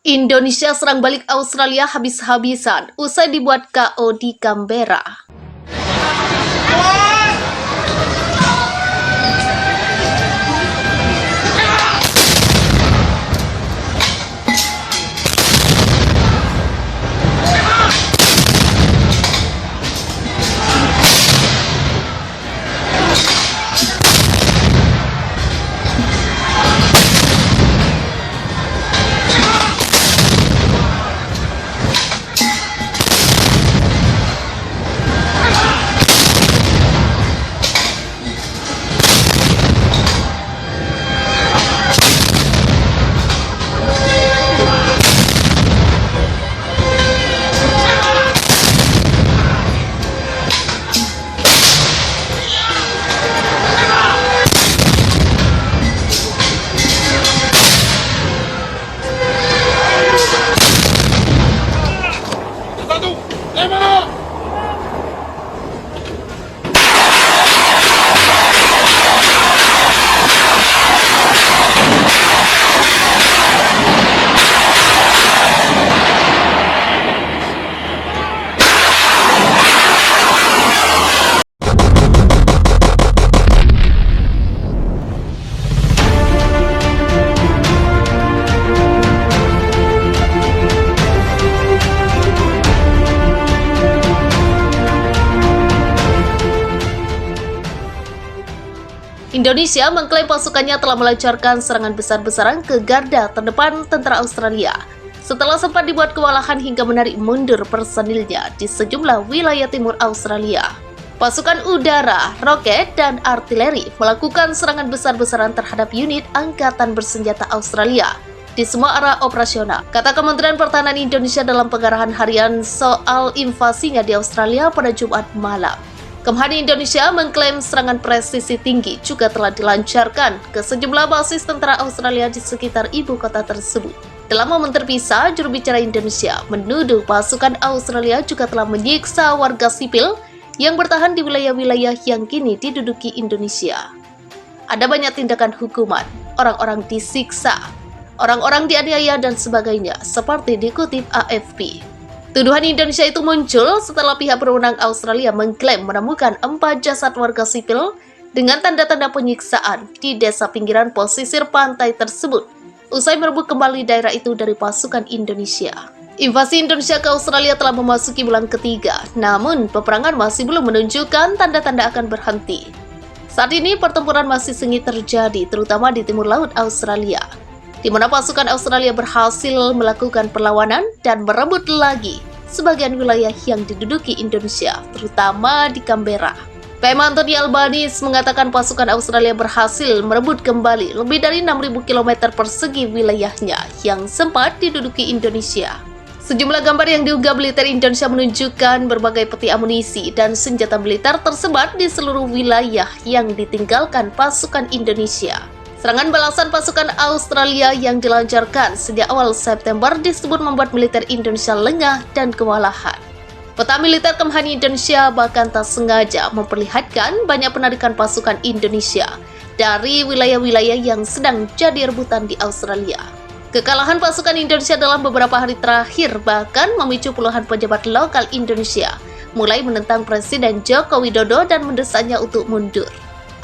Indonesia serang balik Australia habis-habisan usai dibuat KO di Canberra. Indonesia mengklaim pasukannya telah melancarkan serangan besar-besaran ke garda terdepan tentara Australia setelah sempat dibuat kewalahan hingga menarik mundur personilnya di sejumlah wilayah timur Australia. Pasukan udara, roket, dan artileri melakukan serangan besar-besaran terhadap unit angkatan bersenjata Australia di semua area operasional, kata Kementerian Pertahanan Indonesia dalam pengarahan harian soal invasinya di Australia pada Jumat malam. Kemhan Indonesia mengklaim serangan presisi tinggi juga telah dilancarkan ke sejumlah basis tentara Australia di sekitar ibu kota tersebut. Dalam momen terpisah, juru bicara Indonesia menuduh pasukan Australia juga telah menyiksa warga sipil yang bertahan di wilayah-wilayah yang kini diduduki Indonesia. Ada banyak tindakan hukuman, orang-orang disiksa, orang-orang dianiaya dan sebagainya, seperti dikutip AFP. Tuduhan Indonesia itu muncul setelah pihak berwenang Australia mengklaim menemukan 4 jasad warga sipil dengan tanda-tanda penyiksaan di desa pinggiran pesisir pantai tersebut usai merebut kembali daerah itu dari pasukan Indonesia. Invasi Indonesia ke Australia telah memasuki bulan ketiga, namun peperangan masih belum menunjukkan tanda-tanda akan berhenti. Saat ini pertempuran masih sengit terjadi, terutama di timur laut Australia, di mana pasukan Australia berhasil melakukan perlawanan dan merebut lagi sebagian wilayah yang diduduki Indonesia, terutama di Canberra. PM Anthony Albanese mengatakan pasukan Australia berhasil merebut kembali lebih dari 6.000 km persegi wilayahnya yang sempat diduduki Indonesia. Sejumlah gambar yang diunggah militer Indonesia menunjukkan berbagai peti amunisi dan senjata militer tersebar di seluruh wilayah yang ditinggalkan pasukan Indonesia. Serangan balasan pasukan Australia yang dilancarkan sejak awal September disebut membuat militer Indonesia lengah dan kewalahan. Peta militer Kemhan Indonesia bahkan tak sengaja memperlihatkan banyak penarikan pasukan Indonesia dari wilayah-wilayah yang sedang jadi rebutan di Australia. Kekalahan pasukan Indonesia dalam beberapa hari terakhir bahkan memicu puluhan pejabat lokal Indonesia mulai menentang Presiden Joko Widodo dan mendesaknya untuk mundur.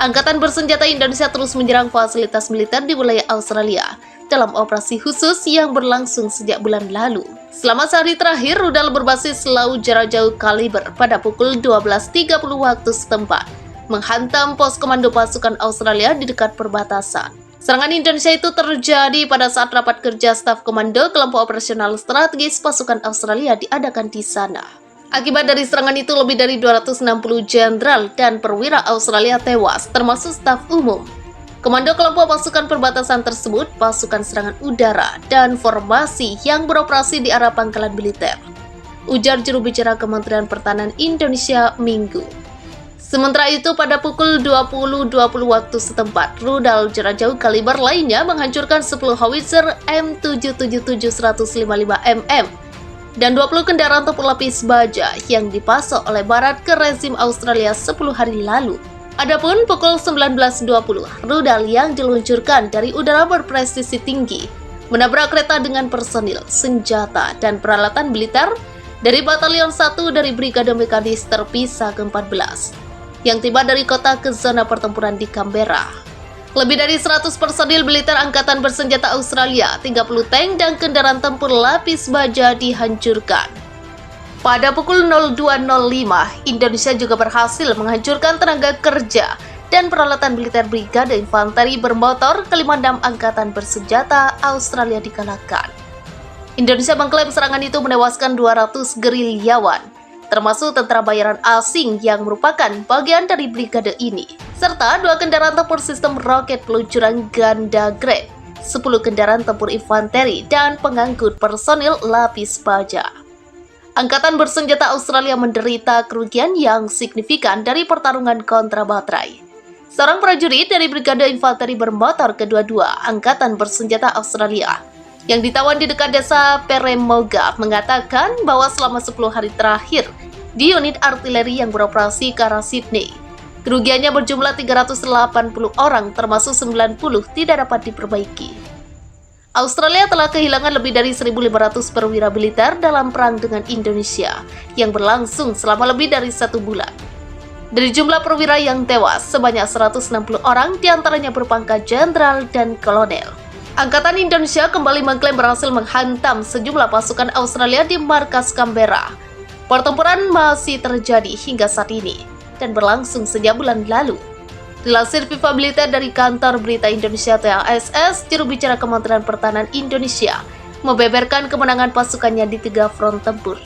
Angkatan bersenjata Indonesia terus menyerang fasilitas militer di wilayah Australia dalam operasi khusus yang berlangsung sejak bulan lalu. Selama sehari terakhir, rudal berbasis laut jarak jauh kaliber pada pukul 12.30 waktu setempat menghantam pos komando pasukan Australia di dekat perbatasan. Serangan Indonesia itu terjadi pada saat rapat kerja staf komando kelompok operasional strategis pasukan Australia diadakan di sana. Akibat dari serangan itu, lebih dari 260 jenderal dan perwira Australia tewas, termasuk staf umum. Komando kelompok pasukan perbatasan tersebut, pasukan serangan udara, dan formasi yang beroperasi di area pangkalan militer, ujar juru bicara Kementerian Pertahanan Indonesia Minggu. Sementara itu, pada pukul 20.20 waktu setempat, rudal jarak jauh kaliber lainnya menghancurkan 10 howitzer M777 155mm dan 20 kendaraan tempur lapis baja yang dipasok oleh Barat ke rezim Australia 10 hari lalu. Adapun pukul 19.20, rudal yang diluncurkan dari udara berpresisi tinggi menabrak kereta dengan personil, senjata, dan peralatan militer dari Batalion 1 dari Brigade Mekanis terpisah ke-14 yang tiba dari kota ke zona pertempuran di Canberra. Lebih dari 100 personil militer Angkatan Bersenjata Australia, 30 tank dan kendaraan tempur lapis baja dihancurkan. Pada pukul 02.05, Indonesia juga berhasil menghancurkan tenaga kerja dan peralatan militer Brigade Infanteri Bermotor ke-56 Angkatan Bersenjata Australia dikalahkan. Indonesia mengklaim serangan itu menewaskan 200 gerilyawan, termasuk tentara bayaran asing yang merupakan bagian dari brigade ini, serta 2 kendaraan tempur sistem roket peluncuran ganda grade, 10 kendaraan tempur infanteri, dan pengangkut personil lapis baja. Angkatan Bersenjata Australia menderita kerugian yang signifikan dari pertarungan kontra baterai. Seorang prajurit dari Brigade Infanteri Bermotor ke-22 Angkatan Bersenjata Australia yang ditawan di dekat desa Peremoga mengatakan bahwa selama 10 hari terakhir di unit artileri yang beroperasi ke arah Sydney, kerugiannya berjumlah 380 orang termasuk 90 tidak dapat diperbaiki. Australia telah kehilangan lebih dari 1.500 perwira militer dalam perang dengan Indonesia yang berlangsung selama lebih dari 1 bulan. Dari jumlah perwira yang tewas, sebanyak 160 orang diantaranya berpangkat jenderal dan kolonel. Angkatan Indonesia kembali mengklaim berhasil menghantam sejumlah pasukan Australia di markas Canberra. Pertempuran masih terjadi hingga saat ini dan berlangsung sejak bulan lalu. Dilansir Viva Militer dari Kantor Berita Indonesia TASS, juru bicara Kementerian Pertahanan Indonesia membeberkan kemenangan pasukannya di 3 front tempur.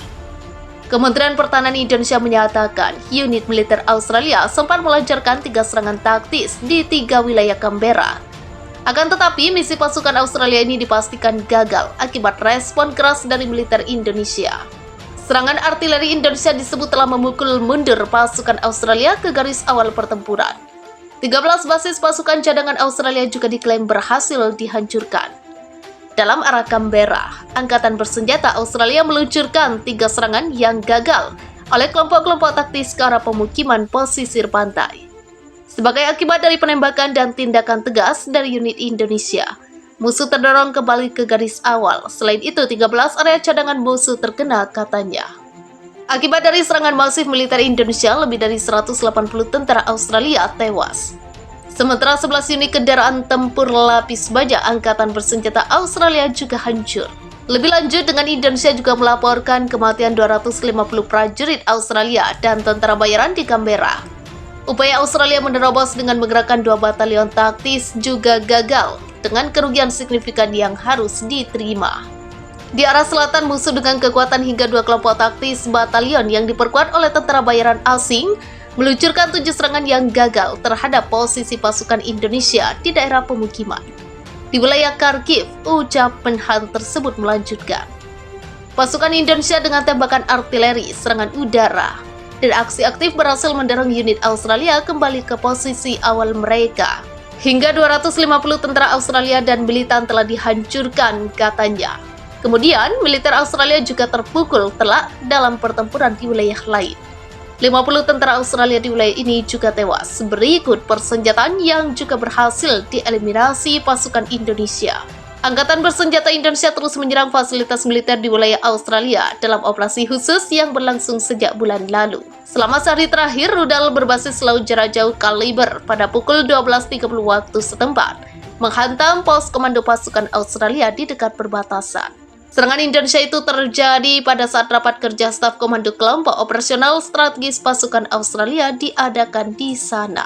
Kementerian Pertahanan Indonesia menyatakan unit militer Australia sempat melancarkan 3 serangan taktis di 3 wilayah Canberra. Akan tetapi, misi pasukan Australia ini dipastikan gagal akibat respon keras dari militer Indonesia. Serangan artileri Indonesia disebut telah memukul mundur pasukan Australia ke garis awal pertempuran. 13 basis pasukan cadangan Australia juga diklaim berhasil dihancurkan. Dalam arah Canberra, Angkatan Bersenjata Australia meluncurkan 3 serangan yang gagal oleh kelompok-kelompok taktis ke arah pemukiman pesisir pantai. Sebagai akibat dari penembakan dan tindakan tegas dari unit Indonesia, musuh terdorong kembali ke garis awal. Selain itu, 13 area cadangan musuh terkena, katanya. Akibat dari serangan masif militer Indonesia, lebih dari 180 tentara Australia tewas. Sementara 11 unit kendaraan tempur lapis baja Angkatan Bersenjata Australia juga hancur. Lebih lanjut, dengan Indonesia juga melaporkan kematian 250 prajurit Australia dan tentara bayaran di Canberra. Upaya Australia menerobos dengan menggerakkan 2 batalion taktis juga gagal, dengan kerugian signifikan yang harus diterima. Di arah selatan, musuh dengan kekuatan hingga 2 kelompok taktis batalion yang diperkuat oleh tentara bayaran asing meluncurkan 7 serangan yang gagal terhadap posisi pasukan Indonesia di daerah pemukiman. Di wilayah Kharkiv, ucap Menhan tersebut melanjutkan. Pasukan Indonesia dengan tembakan artileri, serangan udara, dan aksi aktif berhasil mendorong unit Australia kembali ke posisi awal mereka. Hingga 250 tentara Australia dan militan telah dihancurkan, katanya. Kemudian, militer Australia juga terpukul telak dalam pertempuran di wilayah lain. 50 tentara Australia di wilayah ini juga tewas. Berikut persenjataan yang juga berhasil dieliminasi pasukan Indonesia. Angkatan Bersenjata Indonesia terus menyerang fasilitas militer di wilayah Australia dalam operasi khusus yang berlangsung sejak bulan lalu. Selama sehari terakhir, rudal berbasis laut jarak jauh kaliber pada pukul 12.30 waktu setempat menghantam pos komando pasukan Australia di dekat perbatasan. Serangan Indonesia itu terjadi pada saat rapat kerja staf komando kelompok operasional strategis pasukan Australia diadakan di sana.